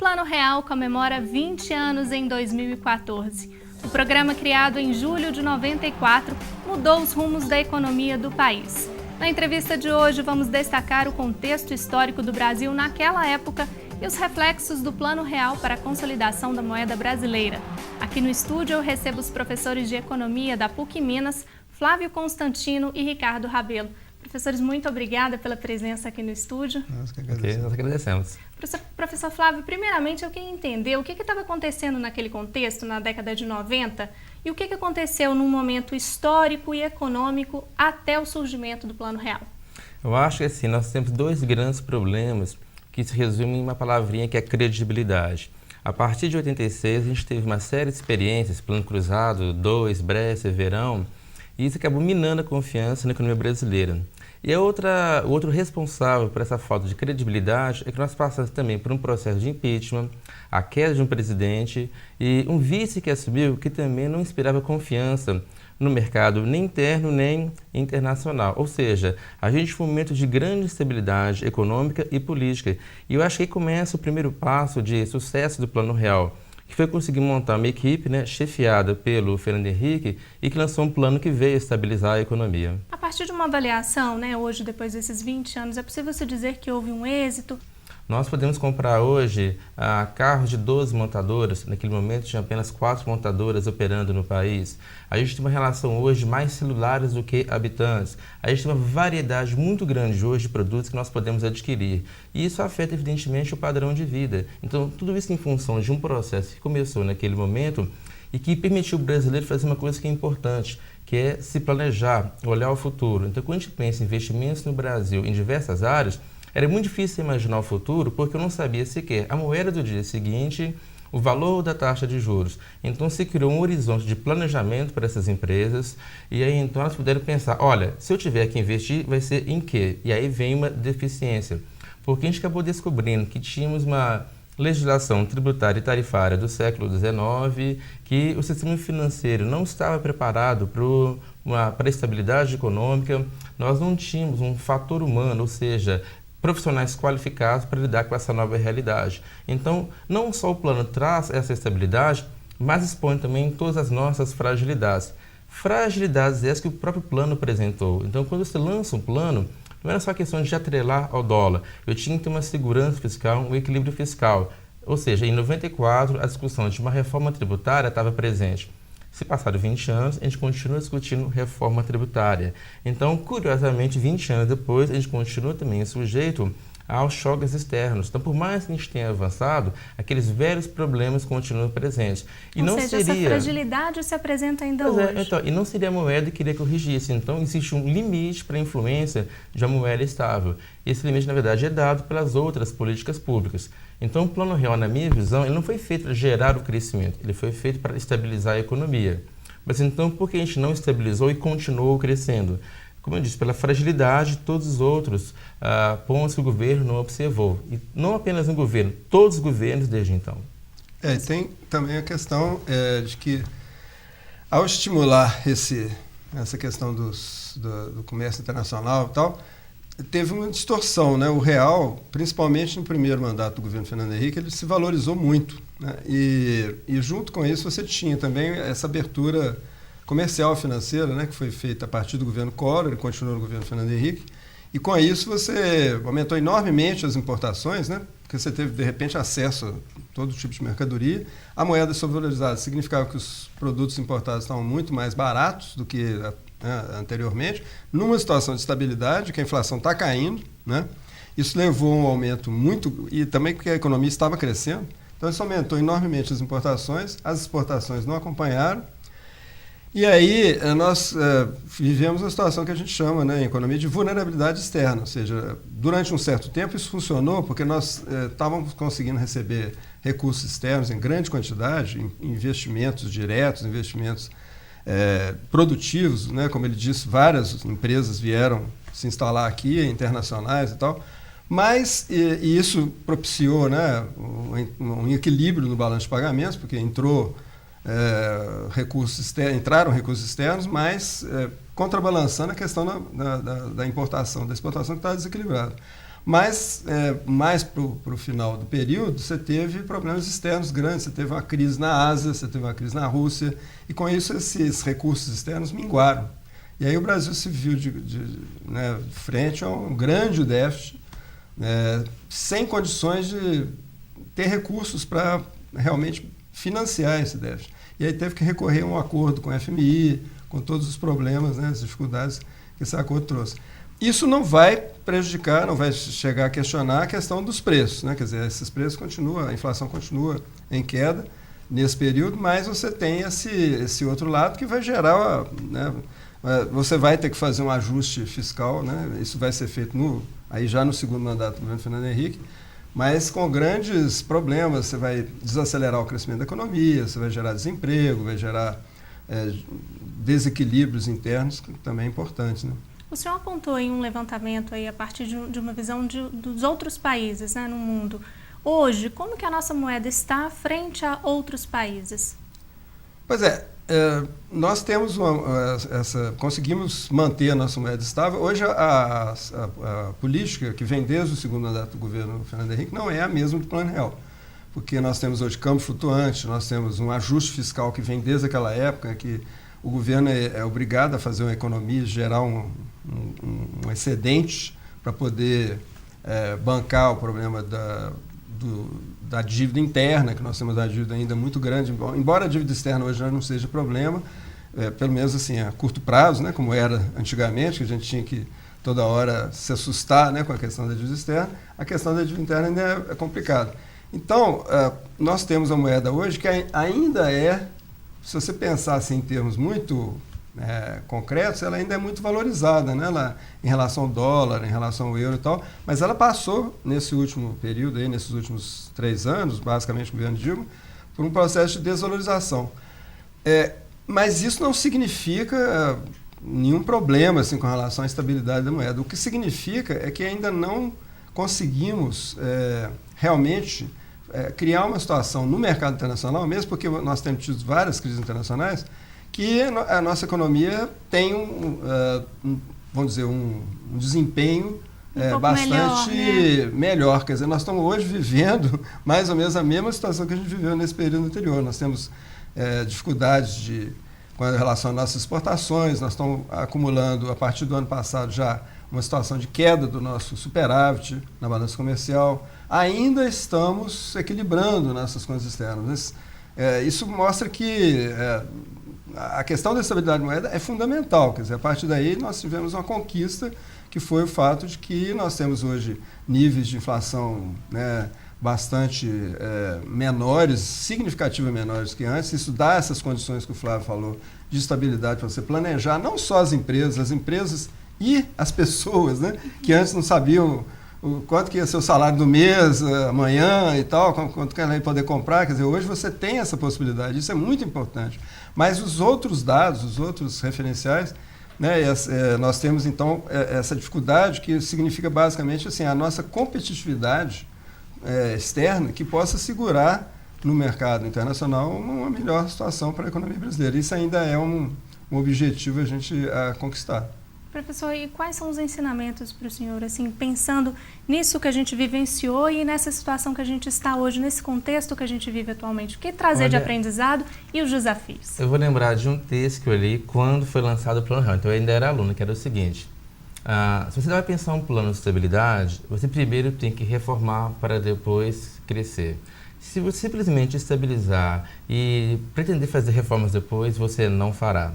Plano Real comemora 20 anos em 2014. O programa, criado em julho de 94, mudou os rumos da economia do país. Na entrevista de hoje, vamos destacar o contexto histórico do Brasil naquela época e os reflexos do Plano Real para a consolidação da moeda brasileira. Aqui no estúdio eu recebo os professores de Economia da PUC Minas, Flávio Constantino e Ricardo Rabelo. Professores, muito obrigada pela presença aqui no estúdio. Nós agradecemos. Professor Flávio, primeiramente eu queria entender o que estava acontecendo naquele contexto, na década de 90, e o que aconteceu num momento histórico e econômico até o surgimento do Plano Real. Eu acho que assim, nós temos dois grandes problemas que se resumem em uma palavrinha que é credibilidade. A partir de 86, a gente teve uma série de experiências, Plano Cruzado, 2, Bresser, Verão, e isso acabou minando a confiança na economia brasileira. E o outro responsável por essa falta de credibilidade é que nós passamos também por um processo de impeachment, a queda de um presidente e um vice que assumiu que também não inspirava confiança no mercado nem interno nem internacional. Ou seja, a gente foi um momento de grande instabilidade econômica e política. E eu acho que aí começa o primeiro passo de sucesso do Plano Real, que foi conseguir montar uma equipe, chefiada pelo Fernando Henrique e que lançou um plano que veio estabilizar a economia. A partir de uma avaliação, hoje, depois desses 20 anos, é possível se dizer que houve um êxito? Nós podemos comprar hoje carros de 12 montadoras. Naquele momento tinha apenas 4 montadoras operando no país. A gente tem uma relação hoje de mais celulares do que habitantes. A gente tem uma variedade muito grande hoje de produtos que nós podemos adquirir. E isso afeta evidentemente o padrão de vida. Então tudo isso em função de um processo que começou naquele momento e que permitiu o brasileiro fazer uma coisa que é importante, que é se planejar, olhar o futuro. Então quando a gente pensa em investimentos no Brasil em diversas áreas, era muito difícil imaginar o futuro porque eu não sabia sequer a moeda do dia seguinte, o valor da taxa de juros. Então se criou um horizonte de planejamento para essas empresas e aí então elas puderam pensar, olha, se eu tiver que investir, vai ser em quê? E aí vem uma deficiência, porque a gente acabou descobrindo que tínhamos uma legislação tributária e tarifária do século XIX, que o sistema financeiro não estava preparado para a estabilidade econômica, nós não tínhamos um fator humano, ou seja, profissionais qualificados para lidar com essa nova realidade. Então, não só o plano traz essa estabilidade, mas expõe também todas as nossas fragilidades. Fragilidades essas que o próprio plano apresentou. Então, quando você lança um plano, não era só questão de atrelar ao dólar. Eu tinha que ter uma segurança fiscal, um equilíbrio fiscal. Ou seja, em 94, a discussão de uma reforma tributária estava presente. Se passaram 20 anos, a gente continua discutindo reforma tributária. Então, curiosamente, 20 anos depois, a gente continua também sujeito aos choques externos. Então, por mais que a gente tenha avançado, aqueles velhos problemas continuam presentes. E Ou seja, essa fragilidade se apresenta ainda hoje. Então, e não seria a moeda que iria corrigir isso. Então, existe um limite para a influência de uma moeda estável. Esse limite, na verdade, é dado pelas outras políticas públicas. Então, o Plano Real, na minha visão, ele não foi feito para gerar o crescimento, ele foi feito para estabilizar a economia. Mas então, por que a gente não estabilizou e continuou crescendo? Como eu disse, pela fragilidade de todos os outros pontos que o governo não observou. E não apenas no governo, todos os governos desde então. Tem também a questão de que, ao estimular essa questão do comércio internacional e tal, teve uma distorção, O real, principalmente no primeiro mandato do governo Fernando Henrique, ele se valorizou muito, E junto com isso você tinha também essa abertura comercial e financeira, que foi feita a partir do governo Collor, ele continuou no governo Fernando Henrique, e com isso você aumentou enormemente as importações, porque você teve de repente acesso a todo tipo de mercadoria. A moeda sobrevalorizada significava que os produtos importados estavam muito mais baratos do que anteriormente, numa situação de estabilidade, que a inflação está caindo, Isso levou a um aumento muito, e também porque a economia estava crescendo, então isso aumentou enormemente as importações, as exportações não acompanharam, e aí nós vivemos uma situação que a gente chama, em economia, de vulnerabilidade externa, ou seja, durante um certo tempo isso funcionou porque nós estávamos conseguindo receber recursos externos em grande quantidade, investimentos diretos, investimentos produtivos, Como ele disse, várias empresas vieram se instalar aqui, internacionais e tal, mas e isso propiciou um equilíbrio no balanço de pagamentos, porque entraram recursos externos, mas contrabalançando a questão da importação, da exportação que está desequilibrada. Mas, mais para o final do período, você teve problemas externos grandes, você teve uma crise na Ásia, você teve uma crise na Rússia, e com isso esses recursos externos minguaram. E aí o Brasil se viu de frente a um grande déficit, sem condições de ter recursos para realmente financiar esse déficit. E aí teve que recorrer a um acordo com o FMI, com todos os problemas, as dificuldades que esse acordo trouxe. Isso não vai prejudicar, não vai chegar a questionar a questão dos preços, Quer dizer, esses preços continuam, a inflação continua em queda nesse período, mas você tem esse outro lado que vai gerar, você vai ter que fazer um ajuste fiscal, Isso vai ser feito aí já no segundo mandato do governo Fernando Henrique, mas com grandes problemas. Você vai desacelerar o crescimento da economia, você vai gerar desemprego, vai gerar desequilíbrios internos, que também é importante, O senhor apontou em um levantamento aí a partir de uma visão dos outros países, no mundo. Hoje, como que a nossa moeda está frente a outros países? Pois nós temos conseguimos manter a nossa moeda estável. Hoje a política que vem desde o segundo mandato do governo Fernando Henrique não é a mesma do Plano Real, porque nós temos hoje câmbio flutuante, nós temos um ajuste fiscal que vem desde aquela época, que o governo é obrigado a fazer uma economia, gerar um excedente para poder bancar o problema da dívida interna, que nós temos uma dívida ainda muito grande, embora a dívida externa hoje já não seja problema, pelo menos assim, a curto prazo, como era antigamente, que a gente tinha que toda hora se assustar com a questão da dívida externa, a questão da dívida interna ainda é complicada. Então, nós temos uma moeda hoje que ainda se você pensar assim, em termos muito concretos, ela ainda é muito valorizada, em relação ao dólar, em relação ao euro e tal, mas ela passou nesse último período, nesses últimos 3 anos, basicamente o governo Dilma, por um processo de desvalorização. Mas isso não significa nenhum problema assim, com relação à estabilidade da moeda. O que significa é que ainda não conseguimos realmente criar uma situação no mercado internacional, mesmo porque nós temos tido várias crises internacionais, que a nossa economia tem vamos dizer, um desempenho bastante melhor. Quer dizer, nós estamos hoje vivendo mais ou menos a mesma situação que a gente viveu nesse período anterior. Nós temos dificuldades com relação às nossas exportações, nós estamos acumulando, a partir do ano passado, já uma situação de queda do nosso superávit na balança comercial. Ainda estamos equilibrando nossas contas externas. Isso mostra que a questão da estabilidade da moeda é fundamental. Quer dizer, a partir daí nós tivemos uma conquista, que foi o fato de que nós temos hoje níveis de inflação bastante menores, significativamente menores que antes. Isso dá essas condições que o Flávio falou de estabilidade para você planejar não só as empresas e as pessoas, que antes não sabiam quanto que ia ser o salário do mês, amanhã e tal, quanto que ela ia poder comprar. Quer dizer, hoje você tem essa possibilidade, isso é muito importante. Mas os outros dados, os outros referenciais, nós temos então essa dificuldade, que significa basicamente assim, a nossa competitividade externa, que possa segurar no mercado internacional uma melhor situação para a economia brasileira. Isso ainda é um objetivo a gente conquistar. Professor, e quais são os ensinamentos para o senhor, assim, pensando nisso que a gente vivenciou e nessa situação que a gente está hoje, nesse contexto que a gente vive atualmente? O que trazer de aprendizado e os desafios? Eu vou lembrar de um texto que eu li quando foi lançado o Plano Real. Então eu ainda era aluno, que era o seguinte: se você vai pensar um plano de estabilidade, você primeiro tem que reformar para depois crescer. Se você simplesmente estabilizar e pretender fazer reformas depois, você não fará.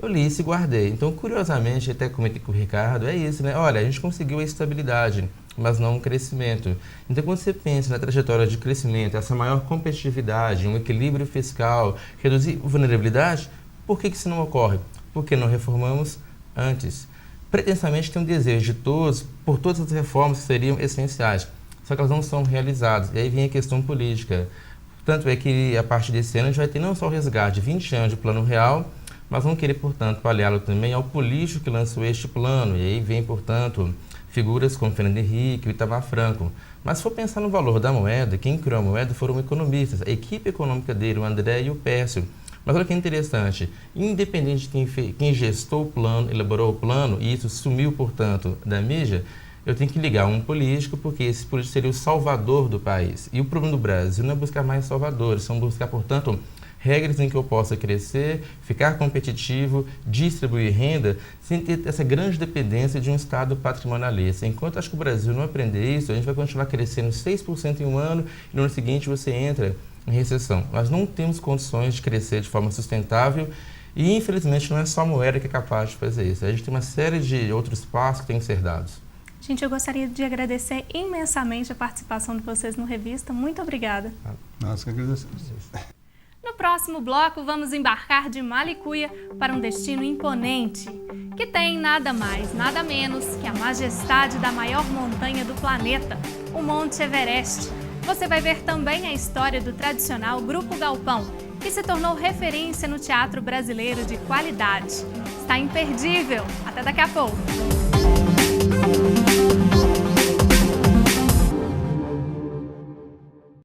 Eu li isso e guardei. Então, curiosamente, até comentei com o Ricardo, é isso, Olha, a gente conseguiu a estabilidade, mas não o crescimento. Então, quando você pensa na trajetória de crescimento, essa maior competitividade, um equilíbrio fiscal, reduzir vulnerabilidade, por que isso não ocorre? Porque não reformamos antes. Pretensamente tem um desejo de todos, por todas as reformas que seriam essenciais, só que elas não são realizadas. E aí vem a questão política. Tanto é que, a partir desse ano, a gente vai ter não só o resgate de 20 anos de Plano Real, mas vamos querer, portanto, aliá-lo também ao político que lançou este plano. E aí vem, portanto, figuras como Fernando Henrique e Itamar Franco. Mas se for pensar no valor da moeda, quem criou a moeda foram economistas, a equipe econômica dele, o André e o Pércio. Mas olha que interessante, independente de quem gestou o plano, elaborou o plano, e isso sumiu, portanto, da mídia, eu tenho que ligar um político, porque esse político seria o salvador do país. E o problema do Brasil não é buscar mais salvadores, são buscar, portanto, regras em que eu possa crescer, ficar competitivo, distribuir renda, sem ter essa grande dependência de um Estado patrimonialista. Enquanto acho que o Brasil não aprender isso, a gente vai continuar crescendo 6% em um ano e no ano seguinte você entra em recessão. Nós não temos condições de crescer de forma sustentável e, infelizmente, não é só a moeda que é capaz de fazer isso. A gente tem uma série de outros passos que têm que ser dados. Gente, eu gostaria de agradecer imensamente a participação de vocês no Revista. Muito obrigada. Nós que agradecemos. No próximo bloco, vamos embarcar de Malicuia para um destino imponente, que tem nada mais, nada menos que a majestade da maior montanha do planeta, o Monte Everest. Você vai ver também a história do tradicional Grupo Galpão, que se tornou referência no teatro brasileiro de qualidade. Está imperdível! Até daqui a pouco!